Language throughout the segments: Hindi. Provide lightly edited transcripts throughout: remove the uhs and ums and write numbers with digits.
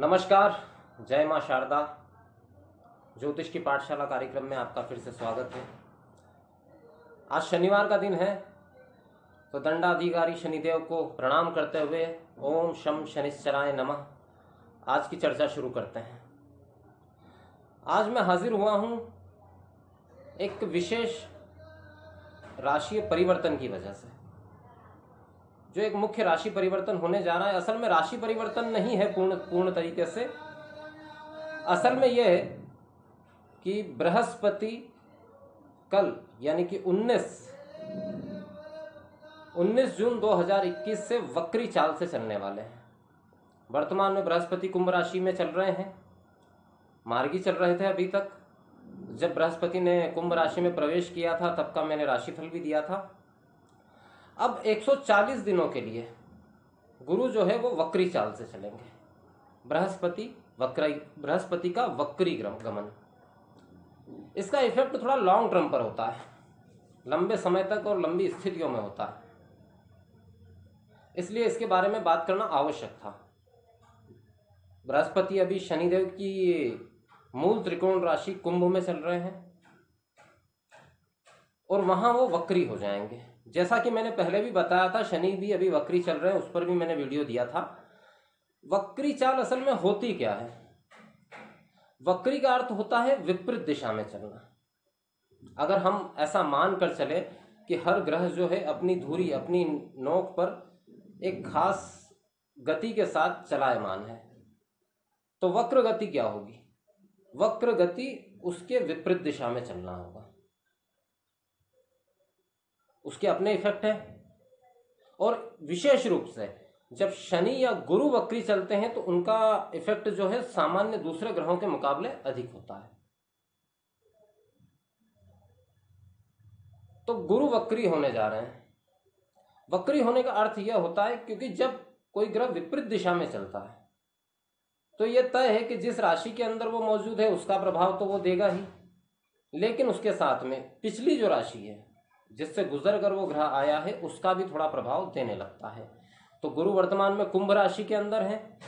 नमस्कार। जय मां शारदा। ज्योतिष की पाठशाला कार्यक्रम में आपका फिर से स्वागत है। आज शनिवार का दिन है, तो दंडाधिकारी शनिदेव को प्रणाम करते हुए ओम शम शनिश्चराय नमः आज की चर्चा शुरू करते हैं। आज मैं हाजिर हुआ हूं एक विशेष राशि परिवर्तन की वजह से। जो एक मुख्य राशि परिवर्तन होने जा रहा है, असल में राशि परिवर्तन नहीं है पूर्ण तरीके से। असल में यह है कि बृहस्पति कल यानी कि 19 जून 2021 से वक्री चाल से चलने वाले हैं। वर्तमान में बृहस्पति कुंभ राशि में चल रहे हैं, मार्गी चल रहे थे अभी तक। जब बृहस्पति ने कुंभ राशि में प्रवेश किया था तब का मैंने राशिफल भी दिया था। अब 140 दिनों के लिए गुरु जो है वो वक्री चाल से चलेंगे। बृहस्पति का वक्री गमन, इसका इफेक्ट थोड़ा लॉन्ग टर्म पर होता है, लंबे समय तक और लंबी स्थितियों में होता है, इसलिए इसके बारे में बात करना आवश्यक था। बृहस्पति अभी शनिदेव की मूल त्रिकोण राशि कुंभ में चल रहे हैं और वहां वो वक्री हो जाएंगे। जैसा कि मैंने पहले भी बताया था, शनि भी अभी वक्री चल रहे हैं, उस पर भी मैंने वीडियो दिया था। वक्री चाल असल में होती क्या है? वक्री का अर्थ होता है विपरीत दिशा में चलना। अगर हम ऐसा मान कर चले कि हर ग्रह जो है अपनी धुरी, अपनी नोक पर एक खास गति के साथ चलायमान है, तो वक्र गति क्या होगी? वक्र गति उसके विपरीत दिशा में चलना होगा। उसके अपने इफेक्ट हैं, और विशेष रूप से जब शनि या गुरु वक्री चलते हैं तो उनका इफेक्ट जो है सामान्य दूसरे ग्रहों के मुकाबले अधिक होता है। तो गुरु वक्री होने जा रहे हैं। वक्री होने का अर्थ यह होता है क्योंकि जब कोई ग्रह विपरीत दिशा में चलता है तो यह तय है कि जिस राशि के अंदर वो मौजूद है उसका प्रभाव तो वो देगा ही, लेकिन उसके साथ में पिछली जो राशि है जिससे गुजर कर वो ग्रह आया है उसका भी थोड़ा प्रभाव देने लगता है। तो गुरु वर्तमान में कुंभ राशि के अंदर है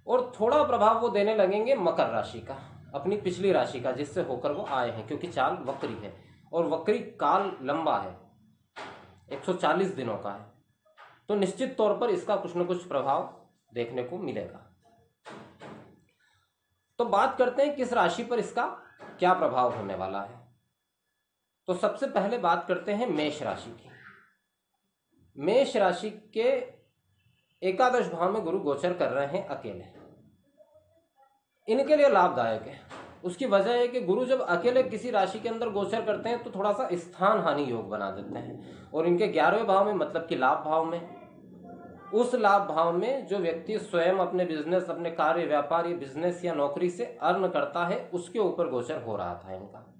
और थोड़ा प्रभाव वो देने लगेंगे मकर राशि का, अपनी पिछली राशि का जिससे होकर वो आए हैं, क्योंकि चाल वक्री है और वक्री काल लंबा है, 140 दिनों का है। तो निश्चित तौर पर इसका कुछ न कुछ प्रभाव देखने को मिलेगा। तो बात करते हैं किस राशि पर इसका क्या प्रभाव होने वाला है। तो सबसे पहले बात करते हैं मेष राशि की। मेष राशि के एकादश भाव में गुरु गोचर कर रहे हैं अकेले। इनके लिए लाभदायक है। उसकी वजह है कि गुरु जब अकेले किसी राशि के अंदर गोचर करते हैं तो थोड़ा सा स्थान हानि योग बना देते हैं, और इनके 11वें भाव में मतलब कि लाभ भाव में, उस लाभ भाव में जो व्यक्ति स्वयं अपने बिजनेस, अपने कार्य व्यापार या बिजनेस या नौकरी से अर्न करता है उसके ऊपर गोचर हो रहा था इनका।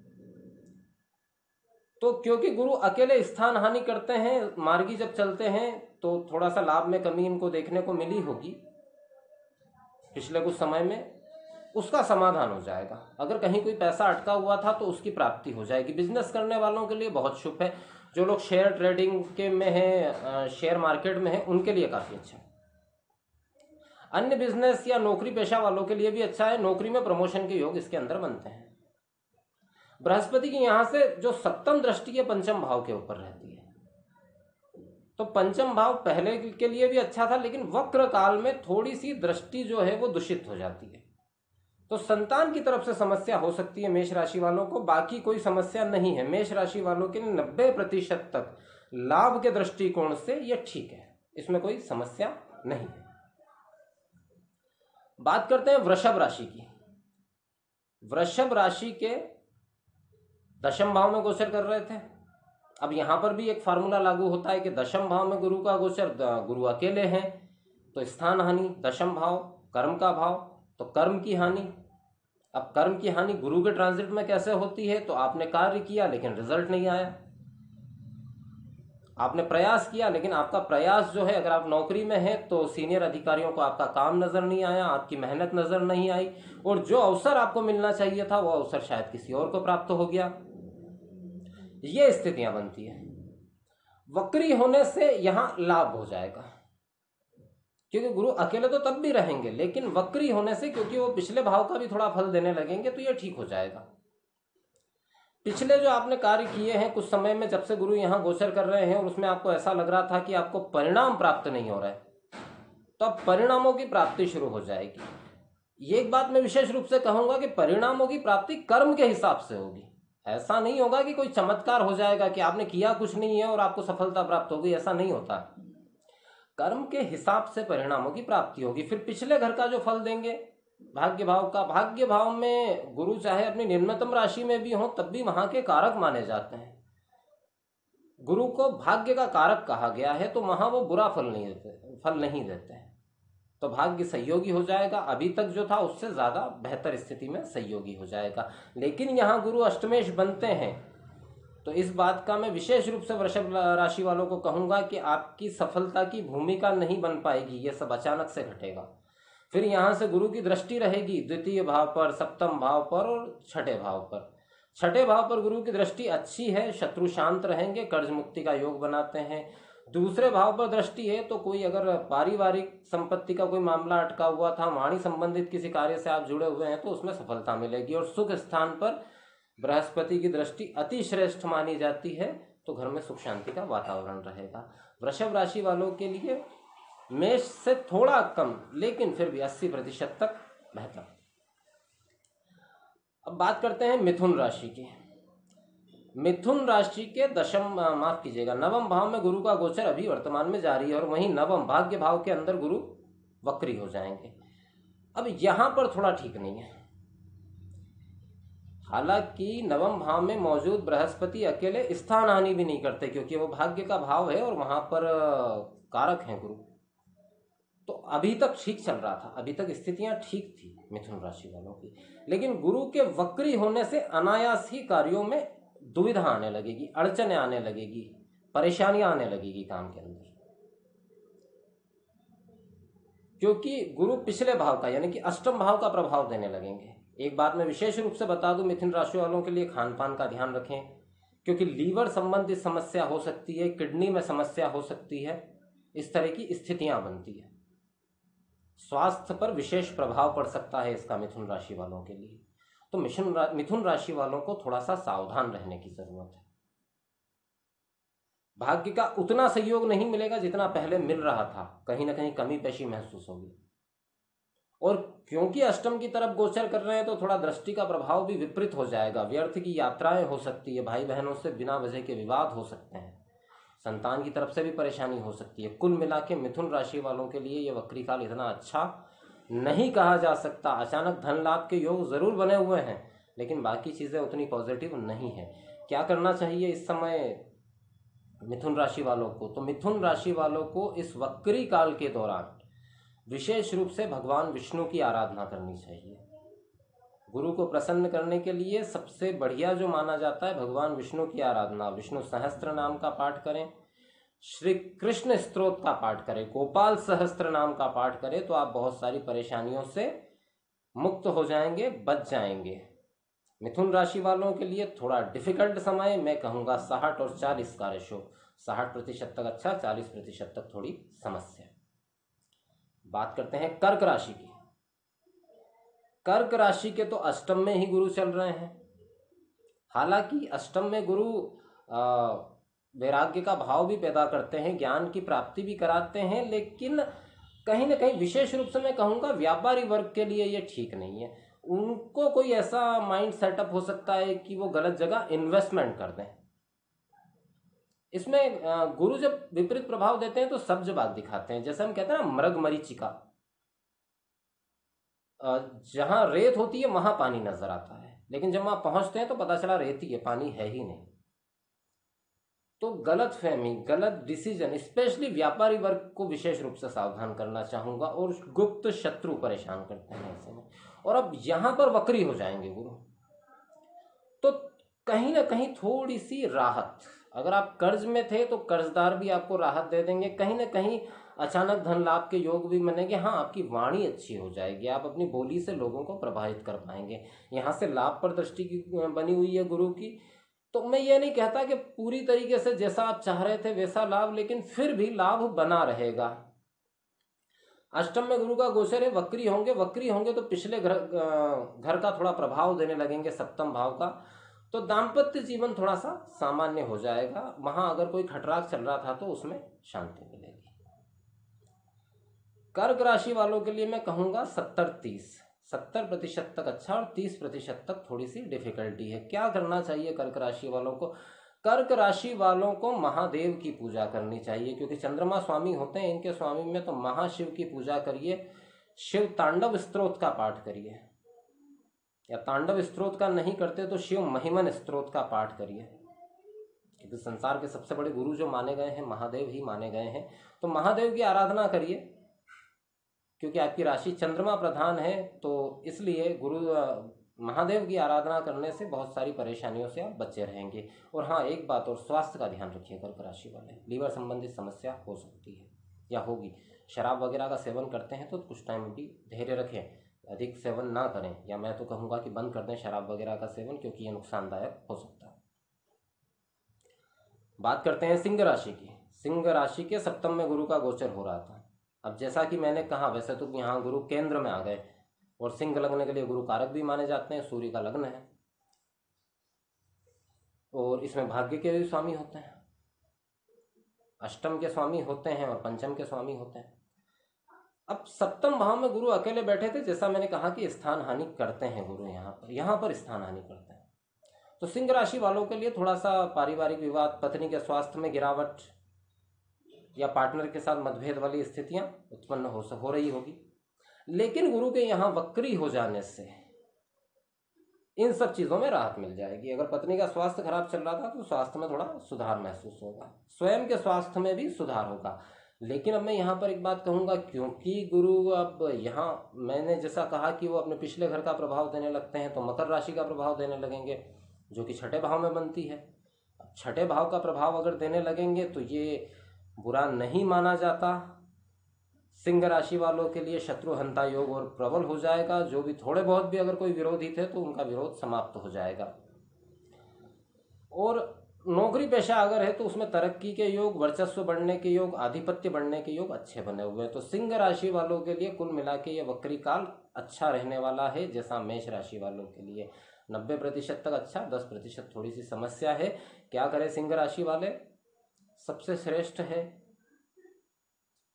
तो क्योंकि गुरु अकेले स्थान हानि करते हैं, मार्गी जब चलते हैं तो थोड़ा सा लाभ में कमी इनको देखने को मिली होगी पिछले कुछ समय में, उसका समाधान हो जाएगा। अगर कहीं कोई पैसा अटका हुआ था तो उसकी प्राप्ति हो जाएगी। बिजनेस करने वालों के लिए बहुत शुभ है। जो लोग शेयर ट्रेडिंग के में हैं, शेयर मार्केट में हैं, उनके लिए काफी अच्छा है। अन्य बिजनेस या नौकरी पेशा वालों के लिए भी अच्छा है। नौकरी में प्रमोशन के योग इसके अंदर बनते हैं। बृहस्पति की यहां से जो सप्तम दृष्टि है पंचम भाव के ऊपर रहती है, तो पंचम भाव पहले के लिए भी अच्छा था, लेकिन वक्र काल में थोड़ी सी दृष्टि जो है वो दूषित हो जाती है। तो संतान की तरफ से समस्या हो सकती है मेष राशि वालों को, बाकी कोई समस्या नहीं है। मेष राशि वालों के लिए 90% तक लाभ के दृष्टिकोण से यह ठीक है, इसमें कोई समस्या नहीं है। बात करते हैं वृषभ राशि की। वृषभ राशि के दशम भाव में गोचर कर रहे थे। अब यहां पर भी एक फार्मूला लागू होता है कि दशम भाव में गुरु का गोचर, गुरु अकेले हैं तो स्थान हानि, दशम भाव कर्म का भाव तो कर्म की हानि। अब कर्म की हानि गुरु के ट्रांजिट में कैसे होती है? तो आपने कार्य किया लेकिन रिजल्ट नहीं आया, आपने प्रयास किया लेकिन आपका प्रयास जो है, अगर आप नौकरी में हैं तो सीनियर अधिकारियों को आपका काम नजर नहीं आया, आपकी मेहनत नजर नहीं आई, और जो अवसर आपको मिलना चाहिए था वो अवसर शायद किसी और को प्राप्त हो गया। ये स्थितियां बनती है। वक्री होने से यहां लाभ हो जाएगा। क्योंकि गुरु अकेले तो तब भी रहेंगे, लेकिन वक्री होने से, क्योंकि वो पिछले भाव का भी थोड़ा फल देने लगेंगे, तो ये ठीक हो जाएगा। पिछले जो आपने कार्य किए हैं कुछ समय में, जब से गुरु यहाँ गोचर कर रहे हैं और उसमें आपको ऐसा लग रहा था कि आपको परिणाम प्राप्त नहीं हो रहा है, तो अब परिणामों की प्राप्ति शुरू हो जाएगी। ये एक बात मैं विशेष रूप से कहूंगा कि परिणामों की प्राप्ति कर्म के हिसाब से होगी। ऐसा नहीं होगा कि कोई चमत्कार हो जाएगा कि आपने किया कुछ नहीं है और आपको सफलता प्राप्त होगी, ऐसा नहीं होता। कर्म के हिसाब से परिणामों की प्राप्ति होगी। फिर पिछले घर का जो फल देंगे भाग्य भाव का, भाग्य भाव में गुरु चाहे अपनी निम्नतम राशि में भी हो तब भी वहां के कारक माने जाते हैं। गुरु को भाग्य का कारक कहा गया है, तो वहां वो बुरा फल नहीं देते हैं, तो भाग्य सहयोगी हो जाएगा। अभी तक जो था उससे ज्यादा बेहतर स्थिति में सहयोगी हो जाएगा। लेकिन यहाँ गुरु अष्टमेश बनते हैं, तो इस बात का मैं विशेष रूप से वृषभ राशि वालों को कहूंगा कि आपकी सफलता की भूमिका नहीं बन पाएगी, ये सब अचानक से घटेगा। फिर यहाँ से गुरु की दृष्टि रहेगी द्वितीय भाव पर, सप्तम भाव पर और छठे भाव पर। छठे भाव पर गुरु की दृष्टि अच्छी है, शत्रु शांत रहेंगे, कर्ज मुक्ति का योग बनाते हैं। दूसरे भाव पर दृष्टि है तो कोई अगर पारिवारिक संपत्ति का कोई मामला अटका हुआ था, वाणी संबंधित किसी कार्य से आप जुड़े हुए हैं, तो उसमें सफलता मिलेगी। और सुख स्थान पर बृहस्पति की दृष्टि अति श्रेष्ठ मानी जाती है, तो घर में सुख शांति का वातावरण रहेगा। वृषभ राशि वालों के लिए मेष से थोड़ा कम, लेकिन फिर भी 80% तक बेहतर। अब बात करते हैं मिथुन राशि की। मिथुन राशि के नवम भाव में गुरु का गोचर अभी वर्तमान में जारी है, और वहीं नवम भाग्य भाव के अंदर गुरु वक्री हो जाएंगे। अब यहां पर थोड़ा ठीक नहीं है। हालांकि नवम भाव में मौजूद बृहस्पति अकेले स्थान हानि भी नहीं करते, क्योंकि वो भाग्य का भाव है और वहां पर कारक हैं गुरु, तो अभी तक ठीक चल रहा था, अभी तक स्थितियां ठीक थी मिथुन राशि वालों की। लेकिन गुरु के वक्री होने से अनायास ही कार्यों में दुविधा आने लगेगी, अड़चने आने लगेगी, परेशानियां आने लगेगी काम के अंदर, क्योंकि गुरु पिछले भाव का यानी कि अष्टम भाव का प्रभाव देने लगेंगे। एक बात मैं विशेष रूप से बता दूं मिथुन राशि वालों के लिए, खान पान का ध्यान रखें, क्योंकि लीवर संबंधित समस्या हो सकती है, किडनी में समस्या हो सकती है, इस तरह की स्थितियां बनती है। स्वास्थ्य पर विशेष प्रभाव पड़ सकता है इसका मिथुन राशि वालों के लिए, तो मिथुन राशि वालों को थोड़ा सा सावधान रहने की जरूरत है। भाग्य का उतना सहयोग नहीं मिलेगा जितना पहले मिल रहा था, कहीं ना कहीं कमी पेशी महसूस होगी। और क्योंकि अष्टम की तरफ गोचर कर रहे हैं, तो थोड़ा दृष्टि का प्रभाव भी विपरीत हो जाएगा। व्यर्थ की यात्राएं हो सकती है, भाई बहनों से बिना वजह के विवाद हो सकते हैं, संतान की तरफ से भी परेशानी हो सकती है। कुल मिला के मिथुन राशि वालों के लिए यह वक्री काल इतना अच्छा नहीं कहा जा सकता। अचानक धन लाभ के योग जरूर बने हुए हैं, लेकिन बाकी चीजें उतनी पॉजिटिव नहीं है। क्या करना चाहिए इस समय मिथुन राशि वालों को? तो मिथुन राशि वालों को इस वक्री काल के दौरान विशेष रूप से भगवान विष्णु की आराधना करनी चाहिए। गुरु को प्रसन्न करने के लिए सबसे बढ़िया जो माना जाता है भगवान विष्णु की आराधना। विष्णु सहस्त्र नाम का पाठ करें, श्री कृष्ण स्तोत्र का पाठ करें, गोपाल सहस्त्र नाम का पाठ करें, तो आप बहुत सारी परेशानियों से मुक्त हो जाएंगे, बच जाएंगे। मिथुन राशि वालों के लिए थोड़ा डिफिकल्ट समय, मैं कहूँगा 60 और 40 का रेशो, 60% तक अच्छा, 40% तक थोड़ी समस्या। बात करते हैं कर्क राशि की। कर्क राशि के तो अष्टम में ही गुरु चल रहे हैं। हालांकि अष्टम में गुरु वैराग्य का भाव भी पैदा करते हैं, ज्ञान की प्राप्ति भी कराते हैं, लेकिन कहीं ना कहीं विशेष रूप से मैं कहूँगा व्यापारी वर्ग के लिए ये ठीक नहीं है। उनको कोई ऐसा माइंड सेटअप हो सकता है कि वो गलत जगह इन्वेस्टमेंट कर दें। इसमें गुरु जब विपरीत प्रभाव देते हैं तो सब्ज बात दिखाते हैं, जैसे हम कहते हैं ना मृग मरीचिका, जहां रेत होती है वहां पानी नजर आता है, लेकिन जब वहां पहुंचते हैं तो पता चला रेत ही है, पानी है ही नहीं। तो गलत फहमी, गलत डिसीजन, स्पेशली व्यापारी वर्ग को विशेष रूप से सावधान करना चाहूंगा। और गुप्त शत्रु परेशान करते हैं ऐसे में। और अब यहां पर वक्री हो जाएंगे गुरु, तो कहीं ना कहीं थोड़ी सी राहत, अगर आप कर्ज में थे तो कर्जदार भी आपको राहत दे देंगे। कहीं ना कहीं अचानक धन लाभ के योग भी बनेंगे। हाँ, आपकी वाणी अच्छी हो जाएगी, आप अपनी बोली से लोगों को प्रभावित कर पाएंगे। यहाँ से लाभ पर दृष्टि की बनी हुई है गुरु की, तो मैं ये नहीं कहता कि पूरी तरीके से जैसा आप चाह रहे थे वैसा लाभ, लेकिन फिर भी लाभ बना रहेगा। अष्टम में गुरु का गोचर है, वक्री होंगे तो पिछले घर का थोड़ा प्रभाव देने लगेंगे, सप्तम भाव का। तो दाम्पत्य जीवन थोड़ा सा सामान्य हो जाएगा, वहां अगर कोई खटराग चल रहा था तो उसमें शांति मिलेगी। कर्क राशि वालों के लिए मैं कहूंगा 70% तक अच्छा और 30% तक थोड़ी सी डिफिकल्टी है। क्या करना चाहिए कर्क राशि वालों को? कर्क राशि वालों को महादेव की पूजा करनी चाहिए, क्योंकि चंद्रमा स्वामी होते हैं इनके स्वामी में, तो महाशिव की पूजा करिए, शिव तांडव स्तोत्र का पाठ करिए, या तांडव स्तोत्र का नहीं करते तो शिव महिमन स्तोत्र का पाठ करिए, क्योंकि संसार के सबसे बड़े गुरु जो माने गए हैं महादेव ही माने गए हैं। तो महादेव की आराधना करिए, क्योंकि आपकी राशि चंद्रमा प्रधान है, तो इसलिए गुरु महादेव की आराधना करने से बहुत सारी परेशानियों से आप बचे रहेंगे। और हाँ, एक बात और, स्वास्थ्य का ध्यान रखिए कर्क राशि वाले, लीवर संबंधित समस्या हो सकती है या होगी। शराब वगैरह का सेवन करते हैं तो कुछ टाइम भी धैर्य रखें, अधिक सेवन ना करें, या मैं तो कहूँगा कि बंद कर दें शराब वगैरह का सेवन, क्योंकि ये नुकसानदायक हो सकता है। बात करते हैं सिंह राशि की। सिंह राशि के सप्तम में गुरु का गोचर हो रहा था। अब जैसा कि मैंने कहा, वैसे तो यहाँ गुरु केंद्र में आ गए, और सिंह लगने के लिए गुरु कारक भी माने जाते हैं, सूर्य का लग्न है, और इसमें भाग्य के भी स्वामी होते हैं, अष्टम के स्वामी होते हैं और पंचम के स्वामी होते हैं। अब सप्तम भाव में गुरु अकेले बैठे थे, जैसा मैंने कहा कि स्थान हानि करते हैं गुरु, यहाँ पर स्थान हानि करते हैं। तो सिंह राशि वालों के लिए थोड़ा सा पारिवारिक विवाद, पत्नी के स्वास्थ्य में गिरावट, या पार्टनर के साथ मतभेद वाली स्थितियां उत्पन्न हो रही होगी। लेकिन गुरु के यहाँ वक्री हो जाने से इन सब चीजों में राहत मिल जाएगी। अगर पत्नी का स्वास्थ्य खराब चल रहा था तो स्वास्थ्य में थोड़ा सुधार महसूस होगा, स्वयं के स्वास्थ्य में भी सुधार होगा। लेकिन अब मैं यहाँ पर एक बात कहूंगा, क्योंकि गुरु अब यहाँ मैंने जैसा कहा कि वो अपने पिछले घर का प्रभाव देने लगते हैं, तो मकर राशि का प्रभाव देने लगेंगे, जो कि छठे भाव में बनती है। अब छठे भाव का प्रभाव अगर देने लगेंगे तो ये बुरा नहीं माना जाता। सिंह राशि वालों के लिए शत्रुहंता योग और प्रबल हो जाएगा, जो भी थोड़े बहुत भी अगर कोई विरोधी थे तो उनका विरोध समाप्त हो जाएगा। और नौकरी पेशा अगर है तो उसमें तरक्की के योग, वर्चस्व बढ़ने के योग, आधिपत्य बढ़ने के योग अच्छे बने हुए हैं। तो सिंह राशि वालों के लिए कुल मिला के ये वक्री काल अच्छा रहने वाला है, जैसा मेष राशि वालों के लिए 90% तक अच्छा, 10% थोड़ी सी समस्या है। क्या करें सिंह राशि वाले? सबसे श्रेष्ठ है,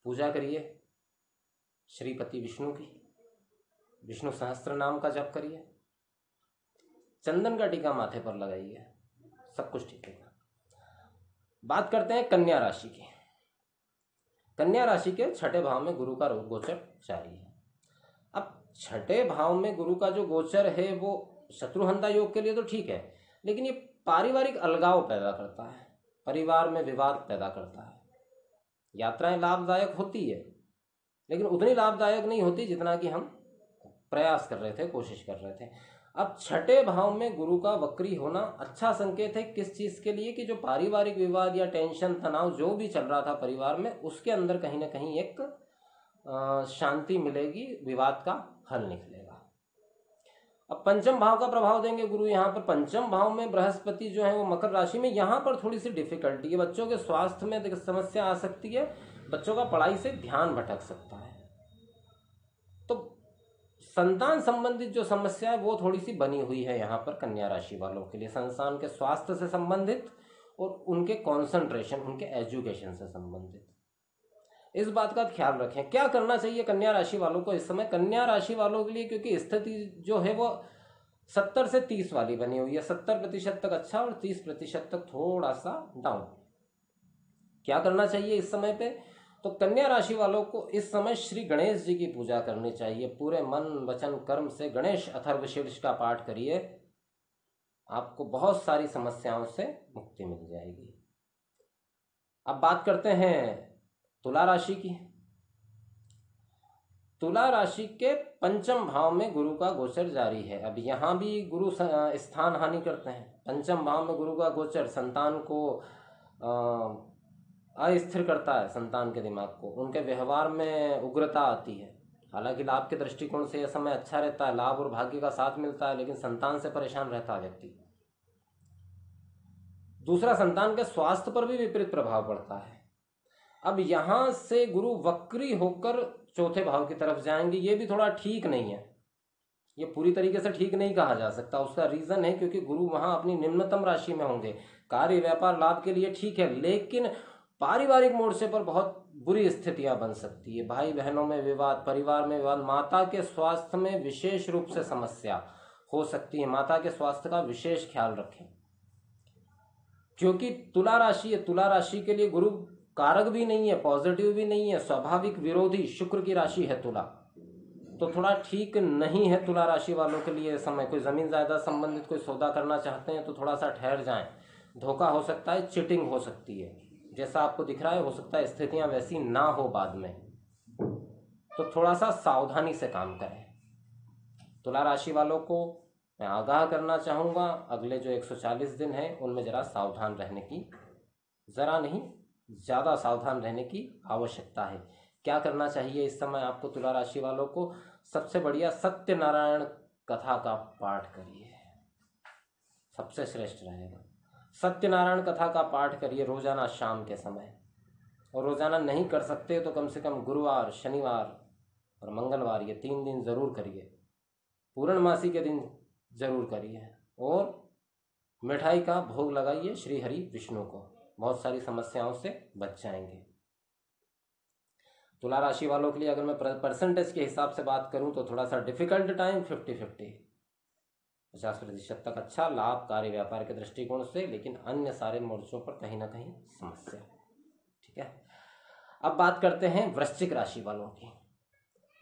पूजा करिए श्रीपति विष्णु की, विष्णु सहस्त्र नाम का जप करिए, चंदन का टीका माथे पर लगाइए, सब कुछ ठीक है। बात करते हैं कन्या राशि की। कन्या राशि के छठे भाव में गुरु का गोचर जारी है। अब छठे भाव में गुरु का जो गोचर है वो शत्रुहंता योग के लिए तो ठीक है, लेकिन ये पारिवारिक अलगाव पैदा करता है, परिवार में विवाद पैदा करता है। यात्राएं लाभदायक होती है, लेकिन उतनी लाभदायक नहीं होती जितना कि हम प्रयास कर रहे थे, कोशिश कर रहे थे। अब छठे भाव में गुरु का वक्री होना अच्छा संकेत है किस चीज के लिए? कि जो पारिवारिक विवाद या टेंशन, तनाव जो भी चल रहा था परिवार में, उसके अंदर कहीं ना कहीं एक शांति मिलेगी, विवाद का हल निकलेगा। अब पंचम भाव का प्रभाव देंगे गुरु यहाँ पर। पंचम भाव में बृहस्पति जो है वो मकर राशि में, यहाँ पर थोड़ी सी डिफिकल्टी है, बच्चों के स्वास्थ्य में समस्या आ सकती है, बच्चों का पढ़ाई से ध्यान भटक सकता है। तो संतान संबंधित जो समस्या है वो थोड़ी सी बनी हुई है यहाँ पर कन्या राशि वालों के लिए, संतान के स्वास्थ्य से संबंधित और उनके कंसंट्रेशन, उनके एजुकेशन से संबंधित। इस बात का ख्याल रखें। क्या करना चाहिए कन्या राशि वालों को इस समय? कन्या राशि वालों के लिए क्योंकि स्थिति जो है वो 70 से 30 वाली बनी हुई है, 70% तक अच्छा और 30% तक थोड़ा सा डाउन। क्या करना चाहिए इस समय पे? तो कन्या राशि वालों को इस समय श्री गणेश जी की पूजा करनी चाहिए। पूरे मन वचन कर्म से गणेश अथर्वशीर्ष का पाठ करिए, आपको बहुत सारी समस्याओं से मुक्ति मिल जाएगी। अब बात करते हैं तुला राशि की। तुला राशि के पंचम भाव में गुरु का गोचर जारी है। अब यहाँ भी गुरु स्थान हानि करते हैं। पंचम भाव में गुरु का गोचर संतान को अस्थिर करता है, संतान के दिमाग को, उनके व्यवहार में उग्रता आती है। हालांकि लाभ के दृष्टिकोण से यह समय अच्छा रहता है, लाभ और भाग्य का साथ मिलता है, लेकिन संतान से परेशान रहता है व्यक्ति। दूसरा, संतान के स्वास्थ्य पर भी विपरीत प्रभाव पड़ता है। अब यहां से गुरु वक्री होकर चौथे भाव की तरफ जाएंगे। ये भी थोड़ा ठीक नहीं है, ये पूरी तरीके से ठीक नहीं कहा जा सकता। उसका रीजन है क्योंकि गुरु वहां अपनी निम्नतम राशि में होंगे। कार्य व्यापार लाभ के लिए ठीक है, लेकिन पारिवारिक मोर्चे पर बहुत बुरी स्थितियां बन सकती है। भाई बहनों में विवाद, परिवार में विवाद, माता के स्वास्थ्य में विशेष रूप से समस्या हो सकती है। माता के स्वास्थ्य का विशेष ख्याल रखें, क्योंकि तुला राशि है। तुला राशि के लिए गुरु कारक भी नहीं है, पॉजिटिव भी नहीं है, स्वाभाविक विरोधी शुक्र की राशि है तुला। तो थोड़ा ठीक नहीं है तुला राशि वालों के लिए समय। कोई जमीन जायदाद संबंधित कोई सौदा करना चाहते हैं तो थोड़ा सा ठहर जाएं। धोखा हो सकता है, चिटिंग हो सकती है, जैसा आपको दिख रहा है। हो सकता है स्थितियां वैसी ना हो बाद में, तो थोड़ा सा सावधानी से काम करें। तुला राशि वालों को मैं आगाह करना चाहूँगा, अगले जो 140 दिन हैं उनमें ज़रा सावधान रहने की, ज़रा नहीं ज़्यादा सावधान रहने की आवश्यकता है। क्या करना चाहिए इस समय आपको तुला राशि वालों को? सबसे बढ़िया सत्यनारायण कथा का पाठ करिए, सबसे श्रेष्ठ रहेगा। सत्यनारायण कथा का पाठ करिए रोजाना शाम के समय, और रोजाना नहीं कर सकते तो कम से कम गुरुवार, शनिवार और मंगलवार, ये 3 दिन जरूर करिए। पूर्णमासी के दिन जरूर करिए, और मिठाई का भोग लगाइए श्री हरि विष्णु को। बहुत सारी समस्याओं से बच जाएंगे। तुला राशि वालों के लिए अगर मैं परसेंटेज के हिसाब से बात करूं तो थोड़ा सा डिफिकल्ट टाइम 50-50, 50% तक अच्छा लाभ कार्य व्यापार के दृष्टिकोण से, लेकिन अन्य सारे मोर्चों पर कहीं ना कहीं समस्या। ठीक है, अब बात करते हैं वृश्चिक राशि वालों की।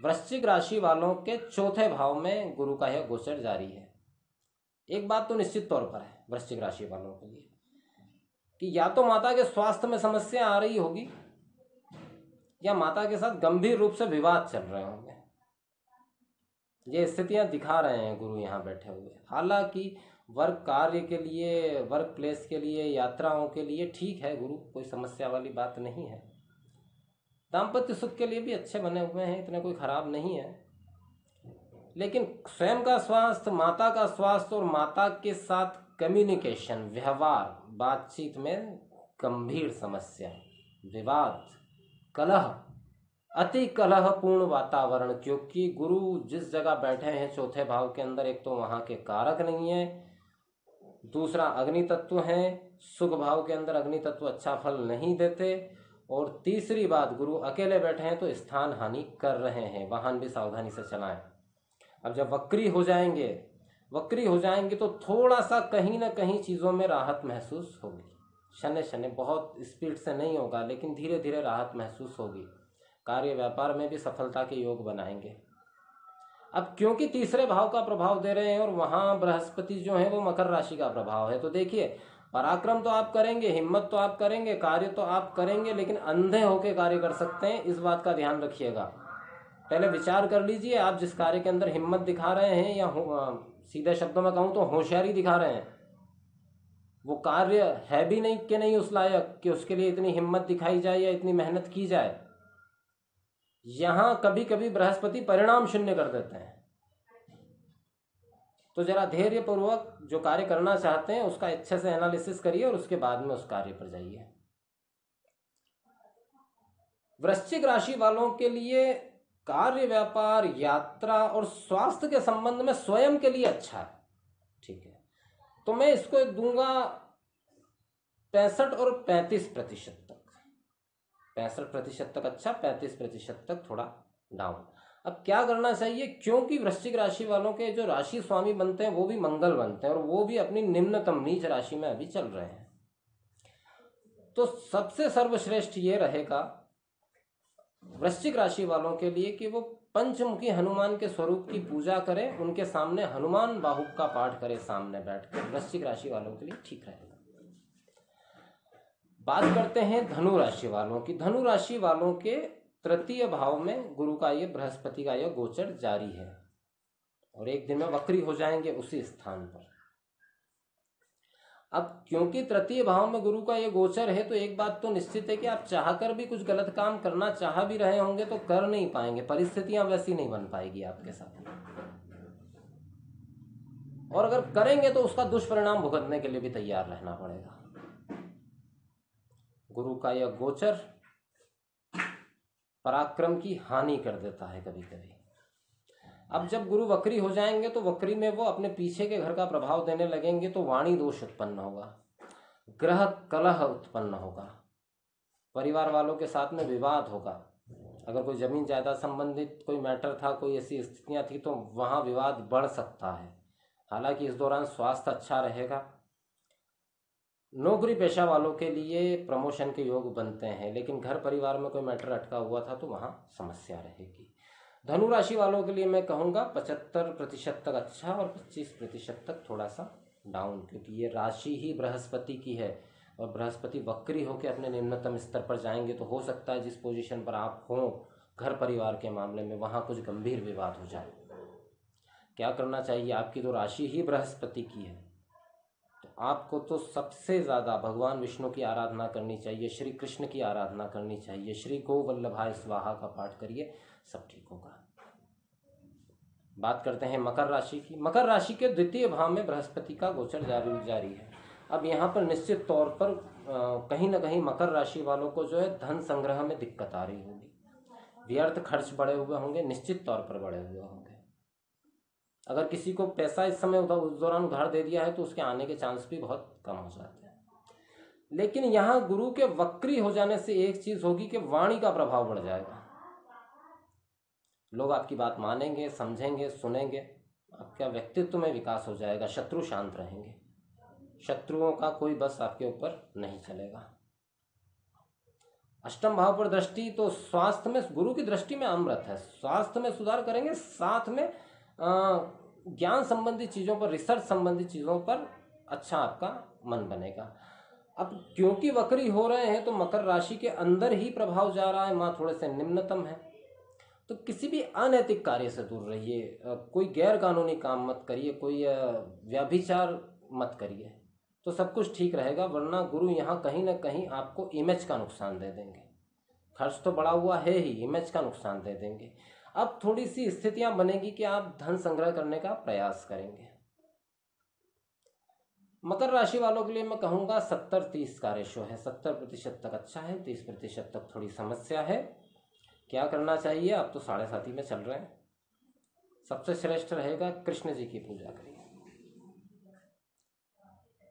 वृश्चिक राशि वालों के चौथे भाव में गुरु का यह गोचर जारी है। एक बात तो निश्चित तौर पर है वृश्चिक राशि वालों के लिए कि या तो माता के स्वास्थ्य में समस्या आ रही होगी, या माता के साथ गंभीर रूप से विवाद चल रहे होंगे। ये स्थितियां दिखा रहे हैं गुरु यहाँ बैठे हुए। हालांकि वर्क कार्य के लिए, वर्क प्लेस के लिए, यात्राओं के लिए ठीक है गुरु, कोई समस्या वाली बात नहीं है। दाम्पत्य सुख के लिए भी अच्छे बने हुए हैं, इतने कोई खराब नहीं है। लेकिन स्वयं का स्वास्थ्य, माता का स्वास्थ्य और माता के साथ कम्युनिकेशन, व्यवहार, बातचीत में गंभीर समस्या, विवाद, कलह, अति कलहपूर्ण वातावरण। क्योंकि गुरु जिस जगह बैठे हैं चौथे भाव के अंदर, एक तो वहां के कारक नहीं है, दूसरा अग्नि तत्व है, सुख भाव के अंदर अग्नि तत्व अच्छा फल नहीं देते, और तीसरी बात गुरु अकेले बैठे हैं तो स्थान हानि कर रहे हैं। वाहन भी सावधानी से चलाएं। अब जब वक्री हो जाएंगे तो थोड़ा सा कहीं ना कहीं चीज़ों में राहत महसूस होगी। शनि शनि बहुत स्पीड से नहीं होगा, लेकिन धीरे धीरे राहत महसूस होगी। कार्य व्यापार में भी सफलता के योग बनाएंगे। अब क्योंकि तीसरे भाव का प्रभाव दे रहे हैं और वहाँ बृहस्पति जो है वो मकर राशि का प्रभाव है, तो देखिए पराक्रम तो आप करेंगे, हिम्मत तो आप करेंगे, कार्य तो आप करेंगे, लेकिन अंधे होकर कार्य कर सकते हैं। इस बात का ध्यान रखिएगा। पहले विचार कर लीजिए, आप जिस कार्य के अंदर हिम्मत दिखा रहे हैं, या सीधे शब्दों में कहूँ तो होशियारी दिखा रहे हैं, वो कार्य है भी नहीं कि नहीं उस लायक कि उसके लिए इतनी हिम्मत दिखाई जाए या इतनी मेहनत की जाए। यहां कभी कभी बृहस्पति परिणाम शून्य कर देते हैं। तो जरा धैर्य पूर्वक जो कार्य करना चाहते हैं उसका अच्छे से एनालिसिस करिए और उसके बाद में उस कार्य पर जाइए। वृश्चिक राशि वालों के लिए कार्य, व्यापार, यात्रा और स्वास्थ्य के संबंध में स्वयं के लिए अच्छा है। ठीक है, तो मैं इसको दूंगा 65 और 35% तक। 65% तक अच्छा, 35% तक थोड़ा डाउन। अब क्या करना चाहिए? क्योंकि वृश्चिक राशि वालों के जो राशि स्वामी बनते हैं वो भी मंगल बनते हैं, और वो भी अपनी निम्नतम नीच राशि में अभी चल रहे हैं। तो सबसे सर्वश्रेष्ठ ये रहेगा वृश्चिक राशि वालों के लिए कि वो पंचमुखी हनुमान के स्वरूप की पूजा करें, उनके सामने हनुमान बाहुक का पाठ करें सामने बैठकर। वृश्चिक राशि वालों के लिए ठीक रहेगा। बात करते हैं धनु राशि वालों की। धनु राशि वालों के तृतीय भाव में गुरु का ये, बृहस्पति का ये गोचर जारी है, और एक दिन में वक्री हो जाएंगे उसी स्थान पर। अब क्योंकि तृतीय भाव में गुरु का ये गोचर है, तो एक बात तो निश्चित है कि आप चाहकर भी कुछ गलत काम करना चाह भी रहे होंगे तो कर नहीं पाएंगे, परिस्थितियां वैसी नहीं बन पाएगी आपके साथ, और अगर करेंगे तो उसका दुष्परिणाम भुगतने के लिए भी तैयार रहना पड़ेगा। गुरु का यह गोचर पराक्रम की हानि कर देता है कभी कभी। अब जब गुरु वक्री हो जाएंगे तो वक्री में वो अपने पीछे के घर का प्रभाव देने लगेंगे तो वाणी दोष उत्पन्न होगा, ग्रह कलह उत्पन्न होगा, परिवार वालों के साथ में विवाद होगा। अगर कोई जमीन जायदाद संबंधित कोई मैटर था, कोई ऐसी स्थितियां थी तो वहां विवाद बढ़ सकता है। हालांकि इस दौरान स्वास्थ्य अच्छा रहेगा। नौकरी पेशा वालों के लिए प्रमोशन के योग बनते हैं, लेकिन घर परिवार में कोई मैटर अटका हुआ था तो वहाँ समस्या रहेगी। धनु राशि वालों के लिए मैं कहूँगा 75% तक अच्छा और 25% तक थोड़ा सा डाउन, क्योंकि ये राशि ही बृहस्पति की है और बृहस्पति वक्री होकर अपने निम्नतम स्तर पर जाएंगे तो हो सकता है जिस पोजीशन पर आप हों घर परिवार के मामले में वहाँ कुछ गंभीर विवाद हो जाए। क्या करना चाहिए? आपकी तो राशि ही बृहस्पति की है तो आपको तो सबसे ज़्यादा भगवान विष्णु की आराधना करनी चाहिए, श्री कृष्ण की आराधना करनी चाहिए, श्री गो वल्लभाय स्वाहा का पाठ करिए, सब ठीक होगा। बात करते हैं मकर राशि की। मकर राशि के द्वितीय भाव में बृहस्पति का गोचर जारी है। अब यहाँ पर निश्चित तौर पर कहीं ना कहीं मकर राशि वालों को जो है धन संग्रह में दिक्कत आ रही होगी, व्यर्थ खर्च बढ़े हुए होंगे, निश्चित तौर पर बढ़े हुए होंगे। अगर किसी को पैसा इस समय उस दौरान उधार दे दिया है तो उसके आने के चांस भी बहुत कम हो जाते हैं। लेकिन यहाँ गुरु के वक्री हो जाने से एक चीज होगी कि वाणी का प्रभाव बढ़ जाएगा। लोग आपकी बात मानेंगे, समझेंगे, सुनेंगे, आपका व्यक्तित्व में विकास हो जाएगा, शत्रु शांत रहेंगे, शत्रुओं का कोई बस आपके ऊपर नहीं चलेगा। अष्टम भाव पर दृष्टि तो स्वास्थ्य में, गुरु की दृष्टि में अमृत है, स्वास्थ्य में सुधार करेंगे, साथ में ज्ञान संबंधी चीज़ों पर, रिसर्च संबंधी चीज़ों पर अच्छा आपका मन बनेगा। अब क्योंकि वक्री हो रहे हैं तो मकर राशि के अंदर ही प्रभाव जा रहा है, माँ थोड़े से निम्नतम है, तो किसी भी अनैतिक कार्य से दूर रहिए, कोई गैर कानूनी काम मत करिए, कोई व्यभिचार मत करिए, तो सब कुछ ठीक रहेगा। वरना गुरु यहाँ कहीं ना कहीं आपको इमेज का नुकसान दे देंगे। खर्च तो बढ़ा हुआ है ही, इमेज का नुकसान दे देंगे। अब थोड़ी सी स्थितियां बनेगी कि आप धन संग्रह करने का प्रयास करेंगे। मकर राशि वालों के लिए मैं कहूँगा 70-30 का रेशो है। 70% तक अच्छा है, 30% तक थोड़ी समस्या है। क्या करना चाहिए? आप तो 7.5 में चल रहे हैं। सबसे श्रेष्ठ रहेगा कृष्ण जी की पूजा करिए,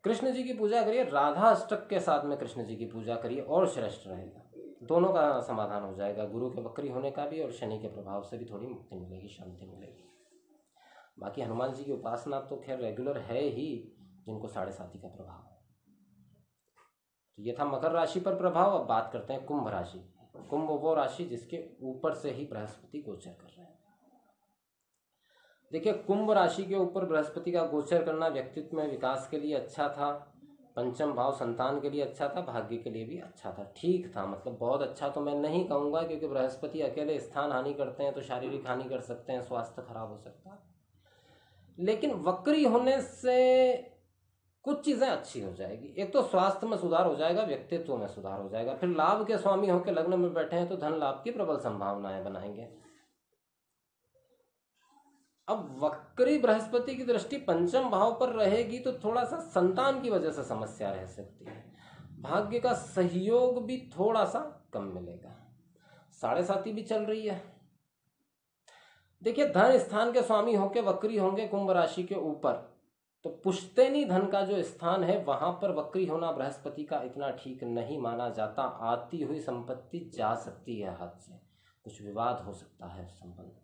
कृष्ण जी की पूजा करिए, राधा अष्टक के साथ में कृष्ण जी की पूजा करिए और श्रेष्ठ रहेगा। दोनों का समाधान हो जाएगा, गुरु के वक्री होने का भी और शनि के प्रभाव से भी थोड़ी मुक्ति मिलेगी, शांति मिलेगी। बाकी हनुमान जी की उपासना तो खैर रेगुलर है ही जिनको 7.5 का प्रभाव है। तो ये था मकर राशि पर प्रभाव। अब बात करते हैं कुंभ राशि। कुंभ वो राशि जिसके ऊपर से ही बृहस्पति गोचर कर रहे हैं। देखिए, कुंभ राशि के ऊपर बृहस्पति का गोचर करना व्यक्तित्व में विकास के लिए अच्छा था, पंचम भाव संतान के लिए अच्छा था, भाग्य के लिए भी अच्छा था, ठीक था। मतलब बहुत अच्छा तो मैं नहीं कहूँगा, क्योंकि बृहस्पति अकेले स्थान हानि करते हैं तो शारीरिक हानि कर सकते हैं, स्वास्थ्य खराब हो सकता है। लेकिन वक्री होने से कुछ चीज़ें अच्छी हो जाएगी। एक तो स्वास्थ्य में सुधार हो जाएगा, व्यक्तित्व में सुधार हो जाएगा। फिर लाभ के स्वामी होकर लग्न में बैठे हैं तो धन लाभ की प्रबल संभावनाएं बनाएंगे। अब वक्री बृहस्पति की दृष्टि पंचम भाव पर रहेगी तो थोड़ा सा संतान की वजह से समस्या रह सकती है, भाग्य का सहयोग भी थोड़ा सा कम मिलेगा। 7.5 भी चल रही है। देखिए, धन स्थान के स्वामी होके वक्री होंगे कुंभ राशि के ऊपर, तो पुश्तैनी धन का जो स्थान है वहां पर वक्री होना बृहस्पति का इतना ठीक नहीं माना जाता। आती हुई संपत्ति जा सकती है हाथ से, कुछ विवाद हो सकता है संबंध।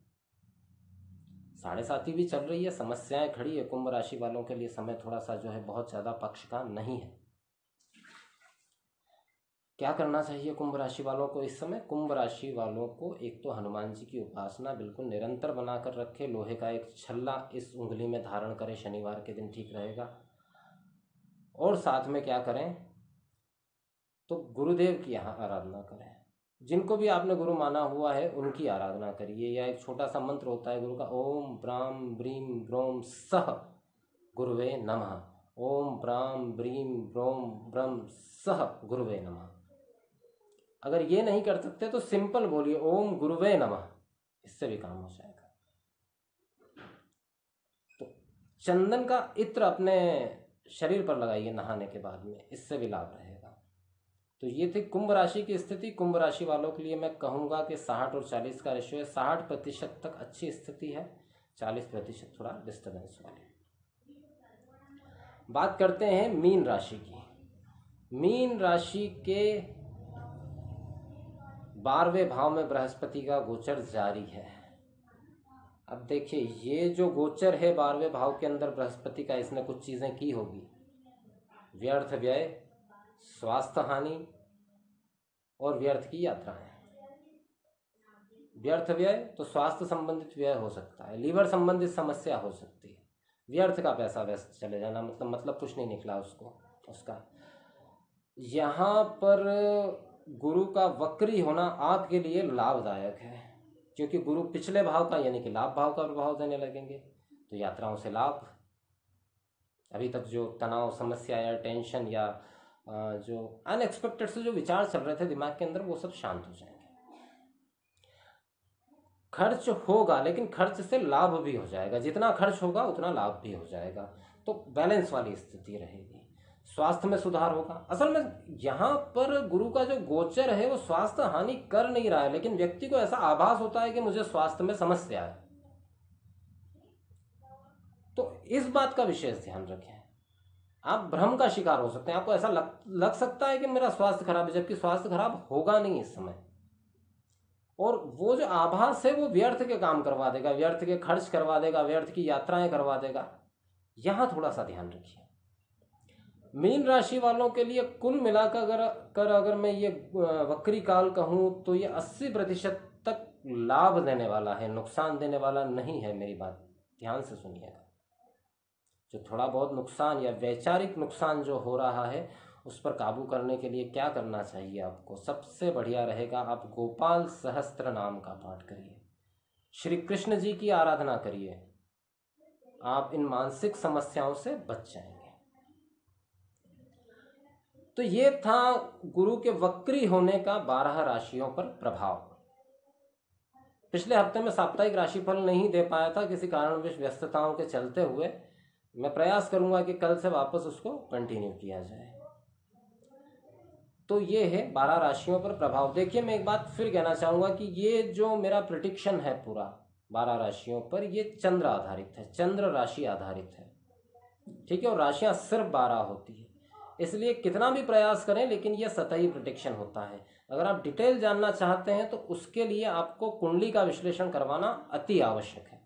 7.5 भी चल रही है, समस्याएं खड़ी है। कुंभ राशि वालों के लिए समय थोड़ा सा जो है बहुत ज़्यादा पक्ष का नहीं है। क्या करना चाहिए कुंभ राशि वालों को इस समय? कुंभ राशि वालों को एक तो हनुमान जी की उपासना बिल्कुल निरंतर बनाकर रखे, लोहे का एक छल्ला इस उंगली में धारण करें, शनिवार के दिन ठीक रहेगा। और साथ में क्या करें तो गुरुदेव की यहाँ आराधना करें। जिनको भी आपने गुरु माना हुआ है उनकी आराधना करिए। या एक छोटा सा मंत्र होता है गुरु का, ओम ब्राम ब्रीम ब्रोम सह गुरुवे नमः। ओम ब्राम ब्रीम ब्रोम ब्रम सह गुरुवे नमः। अगर ये नहीं कर सकते तो सिंपल बोलिए ओम गुरुवे नमः, इससे भी काम हो जाएगा। तो चंदन का इत्र अपने शरीर पर लगाइए नहाने के बाद में, इससे भी लाभ रहेगा। तो ये थी कुंभ राशि की स्थिति। कुंभ राशि वालों के लिए मैं कहूँगा कि 60 और 40 का रेशियो है। 60% तक अच्छी स्थिति है, 40% थोड़ा डिस्टर्बेंस वाली। बात करते हैं मीन राशि की। मीन राशि के 12वें भाव में बृहस्पति का गोचर जारी है। अब देखिए, ये जो गोचर है 12वें भाव के अंदर बृहस्पति का, इसने कुछ चीज़ें की होगी। व्यर्थ व्यय, स्वास्थ्य हानि और व्यर्थ की यात्राएं। व्यर्थ व्यय तो स्वास्थ्य संबंधित व्यय हो सकता है, लीवर संबंधित समस्या हो सकती है। व्यर्थ का पैसा व्यस्त चले जाना, मतलब कुछ नहीं निकला उसका। यहाँ पर गुरु का वक्री होना आपके लिए लाभदायक है, क्योंकि गुरु पिछले भाव का यानी कि लाभ भाव का प्रभाव देने लगेंगे, तो यात्राओं से लाभ। अभी तक जो तनाव, समस्या या टेंशन या जो अनएक्सपेक्टेड से जो विचार चल रहे थे दिमाग के अंदर, वो सब शांत हो जाएंगे। खर्च होगा, लेकिन खर्च से लाभ भी हो जाएगा। जितना खर्च होगा उतना लाभ भी हो जाएगा, तो बैलेंस वाली स्थिति रहेगी। स्वास्थ्य में सुधार होगा। असल में यहाँ पर गुरु का जो गोचर है वो स्वास्थ्य हानि कर नहीं रहा है, लेकिन व्यक्ति को ऐसा आभास होता है कि मुझे स्वास्थ्य में समस्या है। तो इस बात का विशेष ध्यान रखें। आप भ्रम का शिकार हो सकते हैं। आपको ऐसा लग सकता है कि मेरा स्वास्थ्य खराब है, जबकि स्वास्थ्य खराब होगा नहीं इस समय। और वो जो आभास है वो व्यर्थ के काम करवा देगा, व्यर्थ के खर्च करवा देगा, व्यर्थ की यात्राएं करवा देगा। यहाँ थोड़ा सा ध्यान रखिए। मीन राशि वालों के लिए कुल मिलाकर अगर मैं ये वक्री काल कहूँ तो ये 80% तक लाभ देने वाला है, नुकसान देने वाला नहीं है। मेरी बात ध्यान से सुनिएगा। जो थोड़ा बहुत नुकसान या वैचारिक नुकसान जो हो रहा है, उस पर काबू करने के लिए क्या करना चाहिए आपको? सबसे बढ़िया रहेगा आप गोपाल सहस्त्र नाम का पाठ करिए, श्री कृष्ण जी की आराधना करिए। आप इन मानसिक समस्याओं से बच जाएंगे। तो ये था गुरु के वक्री होने का 12 राशियों पर प्रभाव। पिछले हफ्ते में साप्ताहिक राशिफल नहीं दे पाया था, किसी कारणवश व्यस्तताओं के चलते हुए। मैं प्रयास करूंगा कि कल से वापस उसको कंटिन्यू किया जाए। तो ये है 12 राशियों पर प्रभाव। देखिए, मैं एक बात फिर कहना चाहूँगा कि ये जो मेरा प्रेडिक्शन है पूरा 12 राशियों पर, ये चंद्र आधारित है, चंद्र राशि आधारित है, ठीक है। और राशियाँ सिर्फ 12 होती है, इसलिए कितना भी प्रयास करें लेकिन ये सतही प्रेडिक्शन होता है। अगर आप डिटेल जानना चाहते हैं तो उसके लिए आपको कुंडली का विश्लेषण करवाना अति आवश्यक है।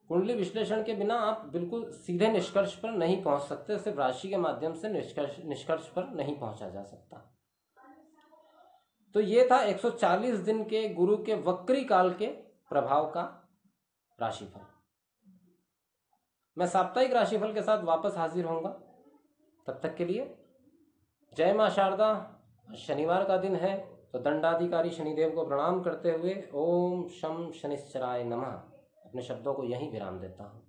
कुंडली विश्लेषण के बिना आप बिल्कुल सीधे निष्कर्ष पर नहीं पहुंच सकते। सिर्फ राशि के माध्यम से निष्कर्ष पर नहीं पहुंचा जा सकता। तो ये था 140 दिन के गुरु के वक्री काल के प्रभाव का राशिफल। मैं साप्ताहिक राशिफल के साथ वापस हाजिर होऊंगा। तब तक के लिए जय मां शारदा। शनिवार का दिन है, तो दंडाधिकारी शनिदेव को प्रणाम करते हुए ओम शम शनिश्चराय नमः अपने शब्दों को यहीं विराम देता हूँ।